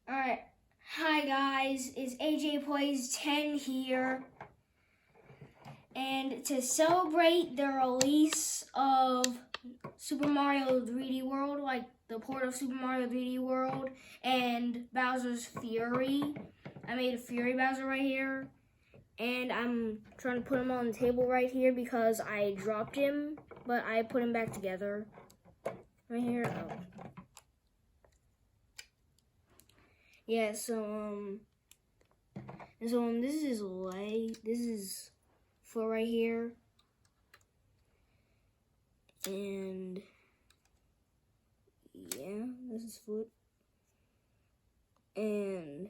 Alright, hi guys, it's AJ Plays 10 here. And to celebrate the release of Super Mario 3D World, like the port of Super Mario 3D World and Bowser's Fury, I made a Fury Bowser right here. And I'm trying to put him on the table right here because I dropped him, but I put him back together. Right here. Oh. Yeah, so this is light. This is foot right here. And yeah, this is foot. And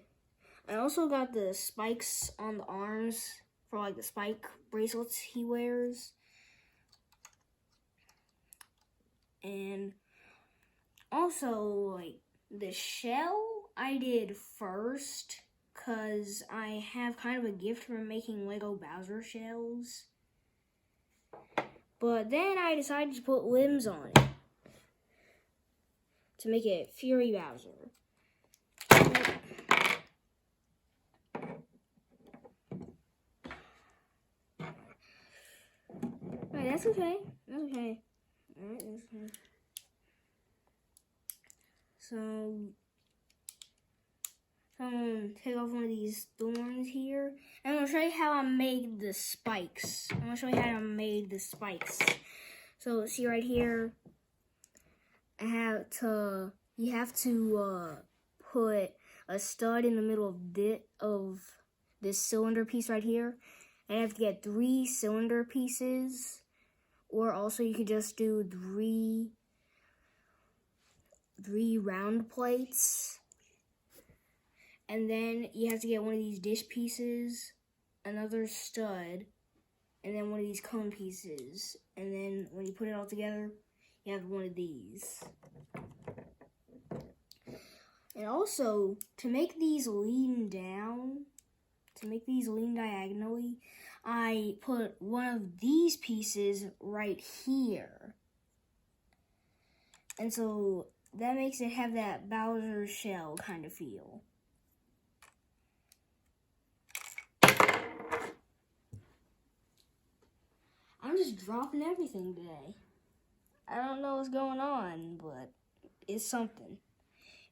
I also got the spikes on the arms for like the spike bracelets he wears. And also like the shell I did first because I have kind of a gift for making Lego Bowser shells. But then I decided to put limbs on it to make it Fury Bowser. Alright, that's okay. That's okay. Alright, that's okay. So I'm gonna take off one of these thorns here. And I'm gonna show you how I made the spikes. So see right here, you have to put a stud in the middle of this cylinder piece right here. And you have to get 3 cylinder pieces, or also you could just do three round plates. And then you have to get one of these dish pieces, another stud, and then one of these cone pieces. And then when you put it all together, you have one of these. And also, to make these lean diagonally, I put one of these pieces right here. And so that makes it have that Bowser shell kind of feel. I'm just dropping everything today. I don't know what's going on, but it's something.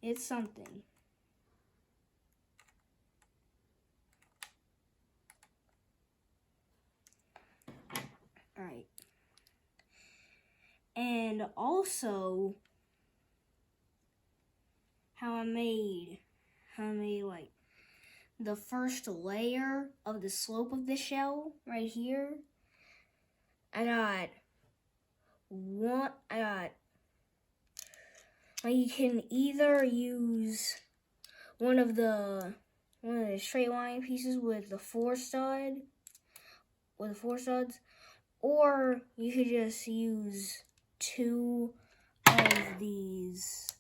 It's something. Alright. And also, how I made like the first layer of the slope of the shell right here. You can either use one of the straight line pieces with the 4 studs, or you could just use two of these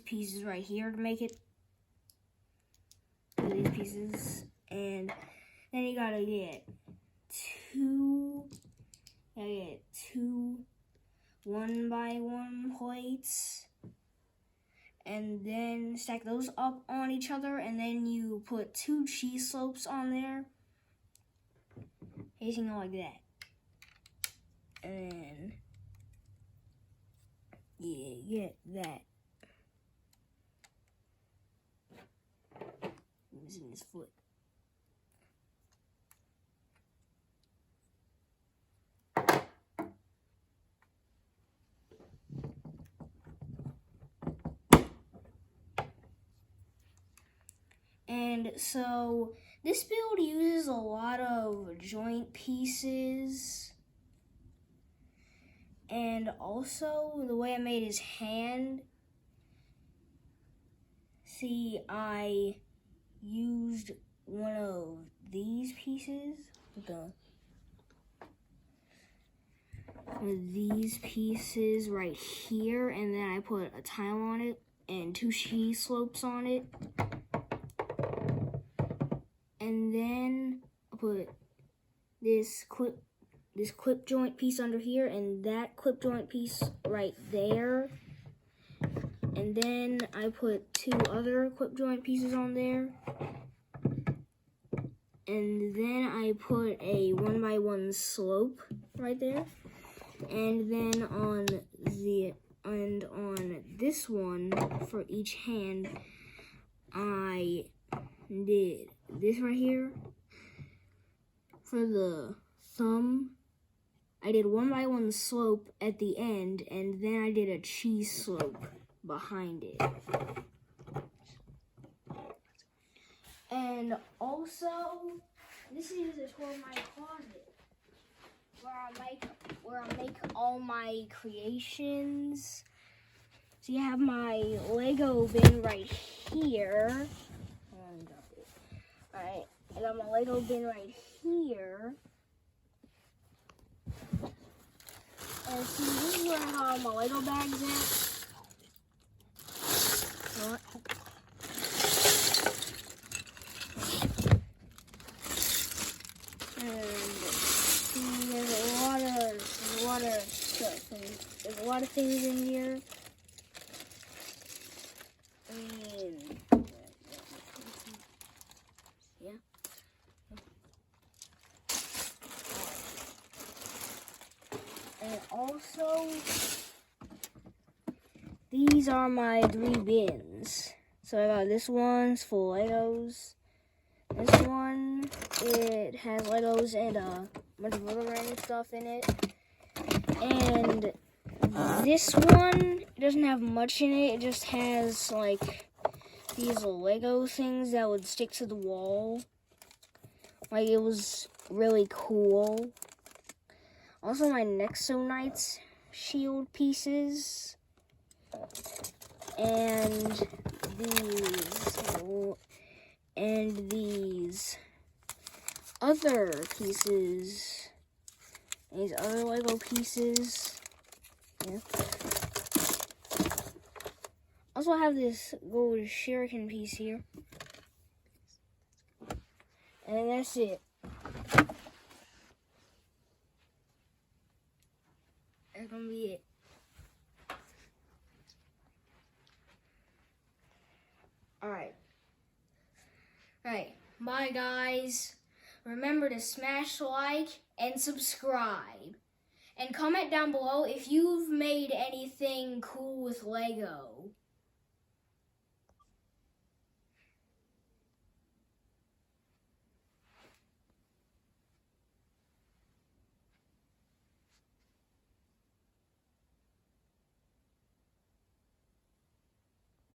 pieces right here to make it. 2 of these pieces, and then you gotta get two 1x1 plates, and then stack those up on each other, and then you put 2 cheese slopes on there, facing like that. And then get that. I'm missing his foot. And so this build uses a lot of joint pieces. And also the way I made his hand. See, I used one of these pieces. These pieces right here, and then I put a tile on it and 2 cheese slopes on it. And then I put this clip joint piece under here and that clip joint piece right there. And then I put 2 other clip joint pieces on there. And then I put a 1x1 slope right there. And then on this one for each hand, I did this right here. For the thumb, I did 1x1 slope at the end, and then I did a cheese slope behind it. And also, this is a tour of my closet where I make all my creations. So you have my Lego bin right here. Alright, I got my Lego bin right here. And see, this is where I have my Lego bags at. There's a lot of things in here. And yeah. And also, these are my 3 bins. So I got this one's full of Legos. This one, it has Legos and a bunch of other random stuff in it. And this one, it doesn't have much in it. It just has like these Lego things that would stick to the wall. Like, it was really cool. Also, my Nexo Knights shield pieces. And these other pieces. These other Lego pieces. Yeah. Also, I have this gold shuriken piece here. And that's it. That's gonna be it. Alright. Alright. Bye, guys. Remember to smash like and subscribe. And comment down below if you've made anything cool with Lego.